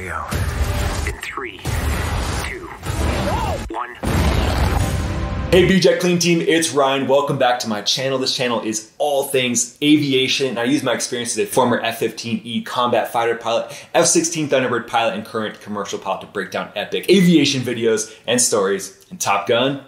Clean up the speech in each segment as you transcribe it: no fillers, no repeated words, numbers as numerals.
we go. In 3, 2, 1. Hey BJ Clean Team, it's Ryan. Welcome back to my channel. This channel is all things aviation, and I use my experience as a former F-15E combat fighter pilot, F-16 Thunderbird pilot, and current commercial pilot to break down epic aviation videos and stories. And Top Gun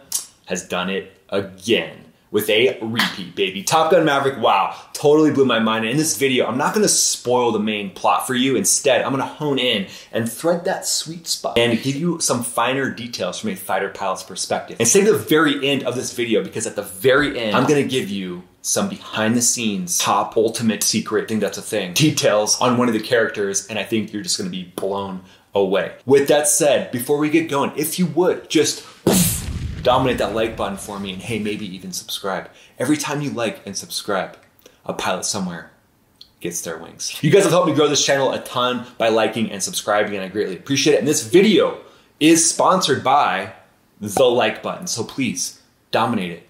has done it again with a repeat, baby. Top Gun Maverick, wow, totally blew my mind. And in this video, I'm not gonna spoil the main plot for you. Instead, I'm gonna hone in and thread that sweet spot and give you some finer details from a fighter pilot's perspective. And stay to the very end of this video, because at the very end, I'm gonna give you some behind the scenes, top ultimate secret, I think that's a thing, details on one of the characters, and I think you're just gonna be blown away. With that said, before we get going, if you would, just dominate that like button for me, and hey, maybe even subscribe. Every time you like and subscribe, a pilot somewhere gets their wings. You guys have helped me grow this channel a ton by liking and subscribing, and I greatly appreciate it. And this video is sponsored by the like button, so please dominate it.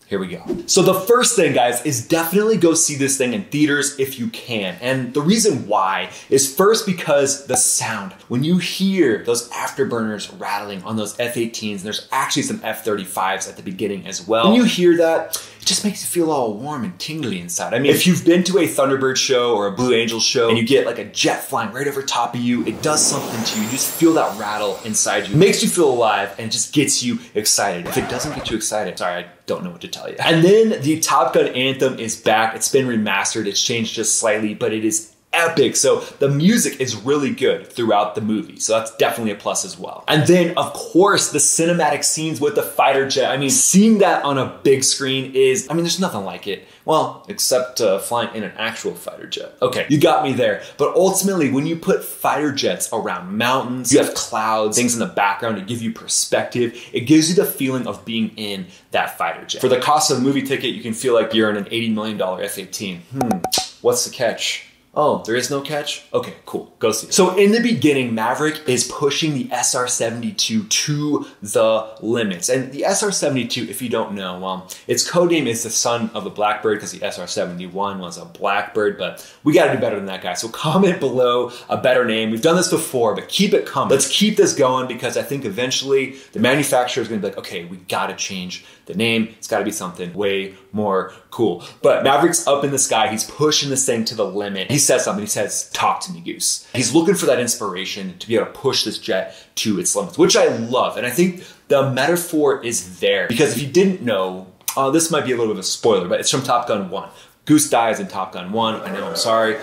Here we go. So the first thing, guys, is definitely go see this thing in theaters if you can. And the reason why is first because the sound. When you hear those afterburners rattling on those F-18s, and there's actually some F-35s at the beginning as well. When you hear that, it just makes you feel all warm and tingly inside. I mean, if you've been to a Thunderbird show or a Blue Angel show and you get like a jet flying right over top of you, it does something to you. You just feel that rattle inside you. It makes you feel alive and it just gets you excited. If it doesn't get you excited, sorry, I don't know what to tell you. And then the Top Gun anthem is back. It's been remastered. It's changed just slightly, but it is epic. So the music is really good throughout the movie. So that's definitely a plus as well. And then of course the cinematic scenes with the fighter jet. I mean, seeing that on a big screen is, I mean, there's nothing like it. Well, except flying in an actual fighter jet. Okay, you got me there. But ultimately, when you put fighter jets around mountains, you have clouds, things in the background to give you perspective. It gives you the feeling of being in that fighter jet. For the cost of a movie ticket, you can feel like you're in an $80 million F-18. What's the catch? Oh, there is no catch? Okay, cool, go see it. So in the beginning, Maverick is pushing the SR-72 to the limits. And the SR-72, if you don't know, its codename is the son of the Blackbird, because the SR-71 was a Blackbird, but we gotta do better than that, guys. So comment below a better name. We've done this before, but keep it coming. Let's keep this going, because I think eventually the manufacturer is gonna be like, okay, we gotta change the name. It's gotta be something way more cool. But Maverick's up in the sky, he's pushing this thing to the limit. He says something, he says, "Talk to me, Goose." He's looking for that inspiration to be able to push this jet to its limits, which I love. And I think the metaphor is there, because if you didn't know, this might be a little bit of a spoiler, but it's from Top Gun 1. Goose dies in Top Gun 1. I know, I'm sorry.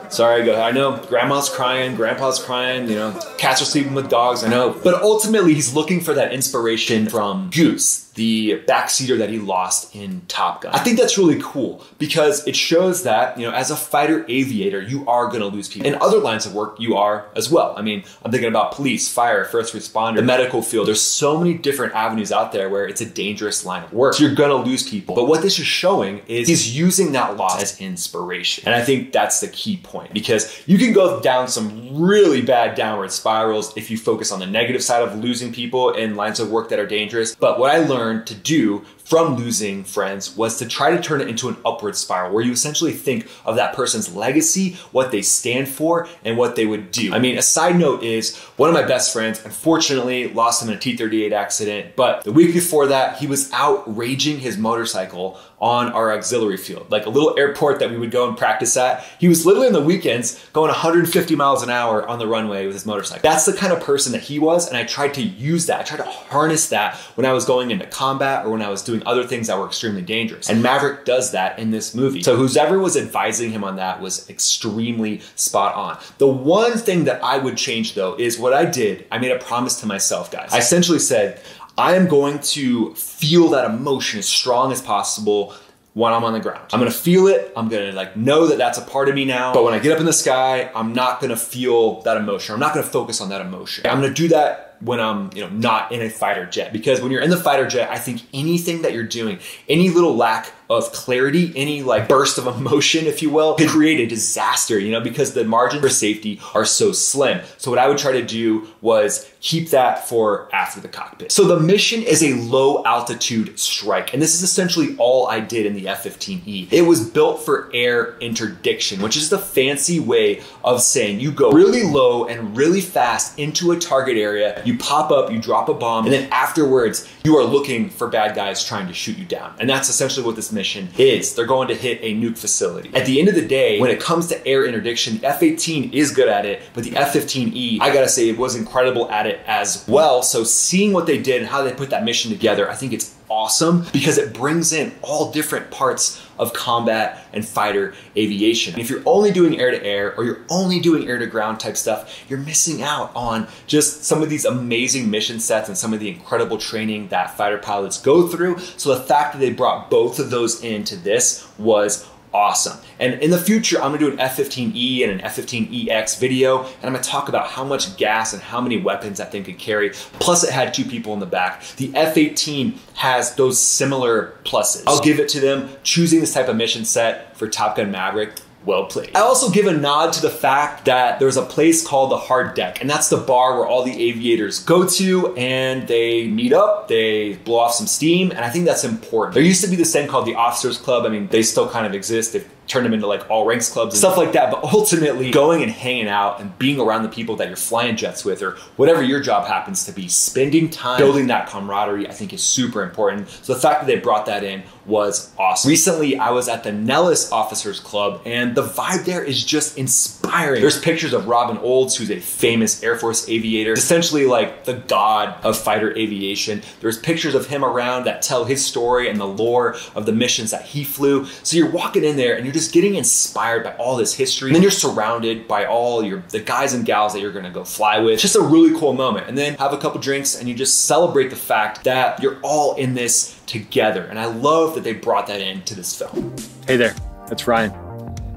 Sorry, go ahead. I know, grandma's crying, grandpa's crying, you know, cats are sleeping with dogs, I know. But ultimately, he's looking for that inspiration from Goose, the backseater that he lost in Top Gun. I think that's really cool, because it shows that, you know, as a fighter aviator, you are gonna lose people. In other lines of work, you are as well. I mean, I'm thinking about police, fire, first responder, the medical field. There's so many different avenues out there where it's a dangerous line of work. So you're gonna lose people. But what this is showing is he's using that loss as inspiration. And I think that's the key point, because you can go down some really bad downward spirals if you focus on the negative side of losing people in lines of work that are dangerous. But what I learned to do from losing friends was to try to turn it into an upward spiral, where you essentially think of that person's legacy, what they stand for, and what they would do. I mean, a side note is one of my best friends, unfortunately, lost him in a T-38 accident, but the week before that, he was out raging his motorcycle on our auxiliary field, like a little airport that we would go and practice at. He was literally on the weekends going 150 miles an hour on the runway with his motorcycle. That's the kind of person that he was, and I tried to use that. I tried to harness that when I was going into combat or when I was doing other things that were extremely dangerous. And Maverick does that in this movie. So whoever was advising him on that was extremely spot on. The one thing that I would change though is what I did. I made a promise to myself, guys. I essentially said, I am going to feel that emotion as strong as possible when I'm on the ground. I'm gonna feel it. I'm gonna like know that that's a part of me now. But when I get up in the sky, I'm not gonna feel that emotion. I'm not gonna focus on that emotion. I'm gonna do that when I'm, not in a fighter jet, because when you're in the fighter jet, I think anything that you're doing, any little lack of clarity, any like burst of emotion, if you will, could create a disaster, you know, because the margins for safety are so slim. So what I would try to do was keep that for after the cockpit. So the mission is a low altitude strike. And this is essentially all I did in the F-15E. It was built for air interdiction, which is the fancy way of saying you go really low and really fast into a target area, you pop up, you drop a bomb, and then afterwards you are looking for bad guys trying to shoot you down. And that's essentially what this mission is. They're going to hit a nuke facility. At the end of the day, when it comes to air interdiction, the F-18 is good at it, but the F-15E, I gotta say, it was incredible at it as well. So seeing what they did and how they put that mission together, I think it's awesome because it brings in all different parts of combat and fighter aviation. And if you're only doing air to air or you're only doing air to ground type stuff, you're missing out on just some of these amazing mission sets and some of the incredible training that fighter pilots go through. So the fact that they brought both of those into this was awesome. And in the future, I'm gonna do an F-15E and an F-15EX video, and I'm gonna talk about how much gas and how many weapons that thing could carry. Plus it had 2 people in the back. The F-18 has those similar pluses. I'll give it to them choosing this type of mission set for Top Gun Maverick. Well played. I also give a nod to the fact that there's a place called the Hard Deck, and that's the bar where all the aviators go to and they meet up, they blow off some steam, and I think that's important. There used to be this thing called the Officers Club. I mean, they still kind of exist. They've turned them into like all ranks clubs and stuff like that, but ultimately going and hanging out and being around the people that you're flying jets with or whatever your job happens to be, spending time building that camaraderie, I think is super important. So the fact that they brought that in was awesome. Recently, I was at the Nellis Officers Club and the vibe there is just inspiring. There's pictures of Robin Olds, who's a famous Air Force aviator, essentially like the god of fighter aviation. There's pictures of him around that tell his story and the lore of the missions that he flew. So you're walking in there and you're just getting inspired by all this history. And then you're surrounded by all the guys and gals that you're gonna go fly with. Just a really cool moment. And then have a couple drinks and you just celebrate the fact that you're all in this together. And I love that they brought that into this film. Hey there, it's Ryan.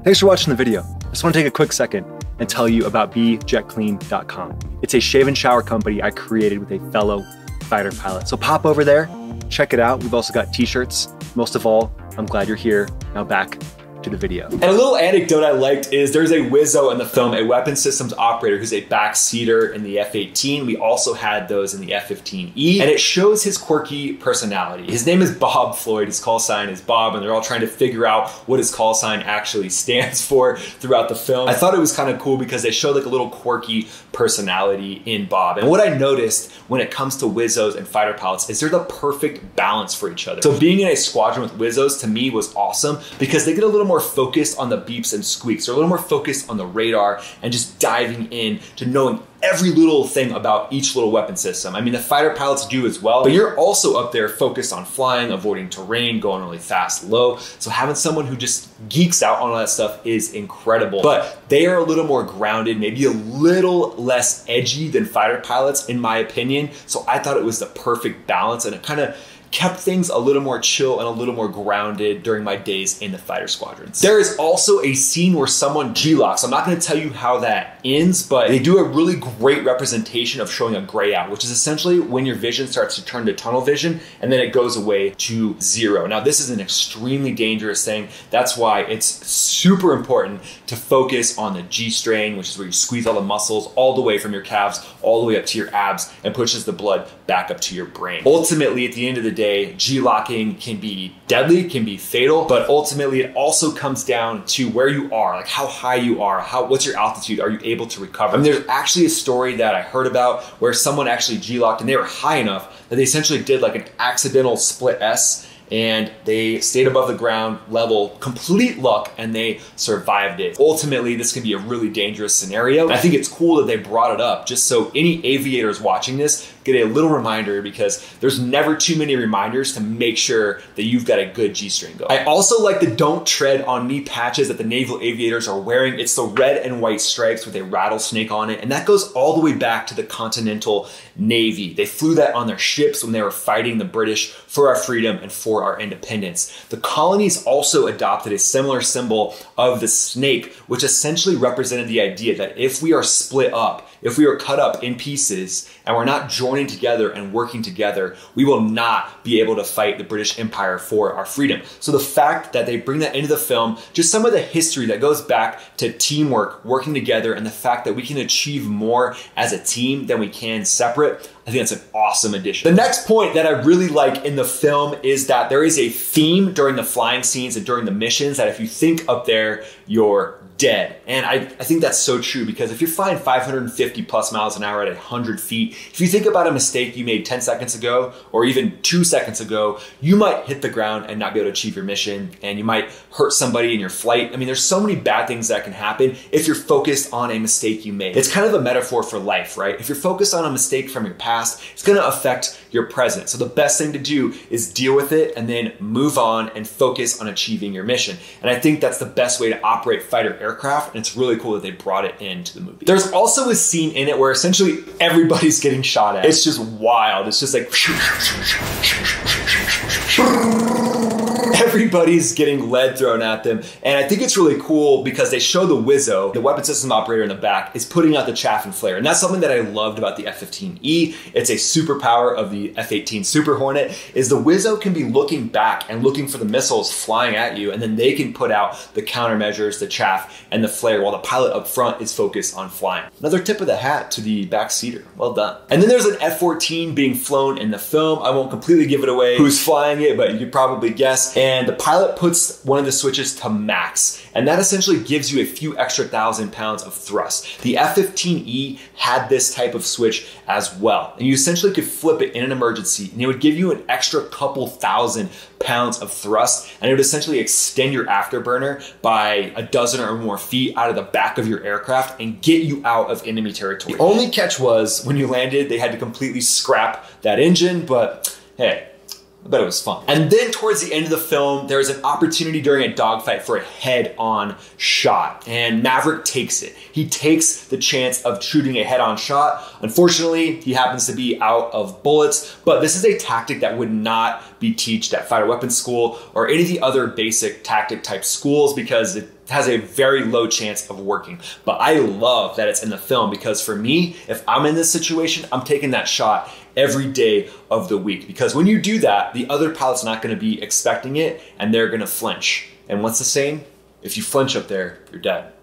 Thanks for watching the video. I just want to take a quick second and tell you about BeJetClean.com. It's a shave and shower company I created with a fellow fighter pilot. So pop over there, check it out. We've also got t-shirts. Most of all, I'm glad you're here. Now back to the video. And a little anecdote I liked is there's a whizzo in the film, a weapons systems operator who's a backseater in the F-18. We also had those in the F-15E, and it shows his quirky personality. His name is Bob Floyd. His call sign is Bob, and they're all trying to figure out what his call sign actually stands for throughout the film. I thought it was kind of cool because they showed like a little quirky personality in Bob. And what I noticed when it comes to whizzos and fighter pilots is they're the perfect balance for each other. So being in a squadron with whizzos to me was awesome because they get a little more focused on the beeps and squeaks. They're a little more focused on the radar and just diving in to knowing every little thing about each little weapon system. I mean, the fighter pilots do as well, but you're also up there focused on flying, avoiding terrain, going really fast, low. So having someone who just geeks out on all that stuff is incredible. But they are a little more grounded, maybe a little less edgy than fighter pilots, in my opinion. So I thought it was the perfect balance, and it kind of kept things a little more chill and a little more grounded during my days in the fighter squadrons. There is also a scene where someone G-locks. I'm not gonna tell you how that ends, but they do a really great representation of showing a gray out, which is essentially when your vision starts to turn to tunnel vision and then it goes away to 0. Now, this is an extremely dangerous thing. That's why it's super important to focus on the G-strain, which is where you squeeze all the muscles all the way from your calves all the way up to your abs and pushes the blood back up to your brain. Ultimately, at the end of the day, G-locking can be deadly, can be fatal, but ultimately it also comes down to where you are, like how high you are, what's your altitude, are you able to recover? I mean, there's actually a story that I heard about where someone actually G-locked and they were high enough that they essentially did like an accidental split S and they stayed above the ground level, complete luck, and they survived it. Ultimately, this can be a really dangerous scenario. I think it's cool that they brought it up just so any aviators watching this get a little reminder, because there's never too many reminders to make sure that you've got a good G-string going. I also like the "Don't Tread on Me" patches that the naval aviators are wearing. It's the red and white stripes with a rattlesnake on it, and that goes all the way back to the Continental Navy. They flew that on their ships when they were fighting the British for our freedom and for our independence. The colonies also adopted a similar symbol of the snake, which essentially represented the idea that if we are split up, if we are cut up in pieces and we're not joining together and working together, we will not be able to fight the British Empire for our freedom. So the fact that they bring that into the film, just some of the history that goes back to teamwork, working together, and the fact that we can achieve more as a team than we can separate, I think that's an awesome addition. The next point that I really like in the film is that there is a theme during the flying scenes and during the missions that if you think up there, you're dead. And I think that's so true, because if you're flying 550 plus miles an hour at 100 feet, if you think about a mistake you made 10 seconds ago or even 2 seconds ago, you might hit the ground and not be able to achieve your mission, and you might hurt somebody in your flight. I mean, there's so many bad things that can happen if you're focused on a mistake you made. It's kind of a metaphor for life, right? If you're focused on a mistake from your past, it's going to affect your present. So the best thing to do is deal with it and then move on and focus on achieving your mission. And I think that's the best way to operate fighter aircraft, and it's really cool that they brought it into the movie. There's also a scene in it where essentially everybody's getting shot at. It's just wild. It's just like everybody's getting lead thrown at them. And I think it's really cool because they show the whizzo, the weapon system operator in the back, is putting out the chaff and flare. And that's something that I loved about the F-15E. It's a superpower of the F-18 Super Hornet, is the whizzo can be looking back and looking for the missiles flying at you, and then they can put out the countermeasures, the chaff, and the flare, while the pilot up front is focused on flying. Another tip of the hat to the backseater. Well done. And then there's an F-14 being flown in the film. I won't completely give it away who's flying it, but you could probably guess. And the pilot puts one of the switches to max, and that essentially gives you a few extra 1,000 pounds of thrust. The F-15E had this type of switch as well, and you essentially could flip it in an emergency, and it would give you an extra couple 1,000 pounds of thrust, and it would essentially extend your afterburner by a dozen or more feet out of the back of your aircraft and get you out of enemy territory. The only catch was when you landed, they had to completely scrap that engine, but hey, I bet it was fun. And then towards the end of the film, there's an opportunity during a dogfight for a head-on shot, and Maverick takes it. He takes the chance of shooting a head-on shot. Unfortunately, he happens to be out of bullets, but this is a tactic that would not be taught at fighter weapons school or any of the other basic tactic type schools, because it has a very low chance of working. But I love that it's in the film, because for me, if I'm in this situation, I'm taking that shot every day of the week, because when you do that, the other pilot's not going to be expecting it and they're going to flinch. And what's the saying? If you flinch up there, you're dead.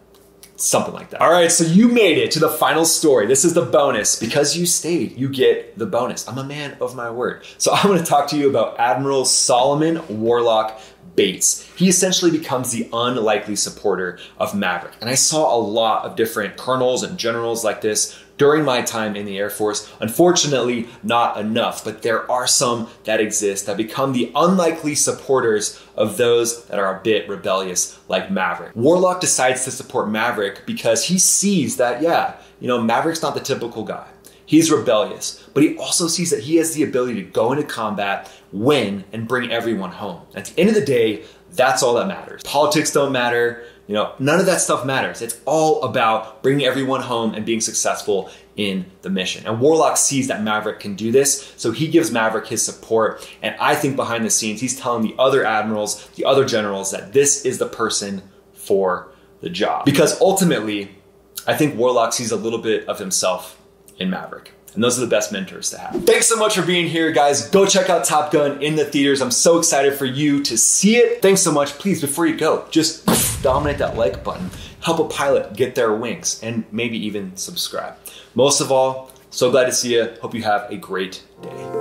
Something like that. All right, so you made it to the final story. This is the bonus. Because you stayed, you get the bonus. I'm a man of my word. So I'm going to talk to you about Admiral Solomon Warlock Bates. He essentially becomes the unlikely supporter of Maverick. And I saw a lot of different colonels and generals like this during my time in the Air Force. Unfortunately, not enough, but there are some that exist that become the unlikely supporters of those that are a bit rebellious, like Maverick. Warlock decides to support Maverick because he sees that, yeah, Maverick's not the typical guy. He's rebellious, but he also sees that he has the ability to go into combat, win, and bring everyone home. At the end of the day, that's all that matters. Politics don't matter. None of that stuff matters. It's all about bringing everyone home and being successful in the mission. And Warlock sees that Maverick can do this, so he gives Maverick his support. And I think behind the scenes, he's telling the other admirals, the other generals, that this is the person for the job. Because ultimately, I think Warlock sees a little bit of himself in Maverick. And those are the best mentors to have. Thanks so much for being here, guys. Go check out Top Gun in the theaters. I'm so excited for you to see it. Thanks so much. Please, before you go, just dominate that like button. Help a pilot get their wings, and maybe even subscribe. Most of all, so glad to see you. Hope you have a great day.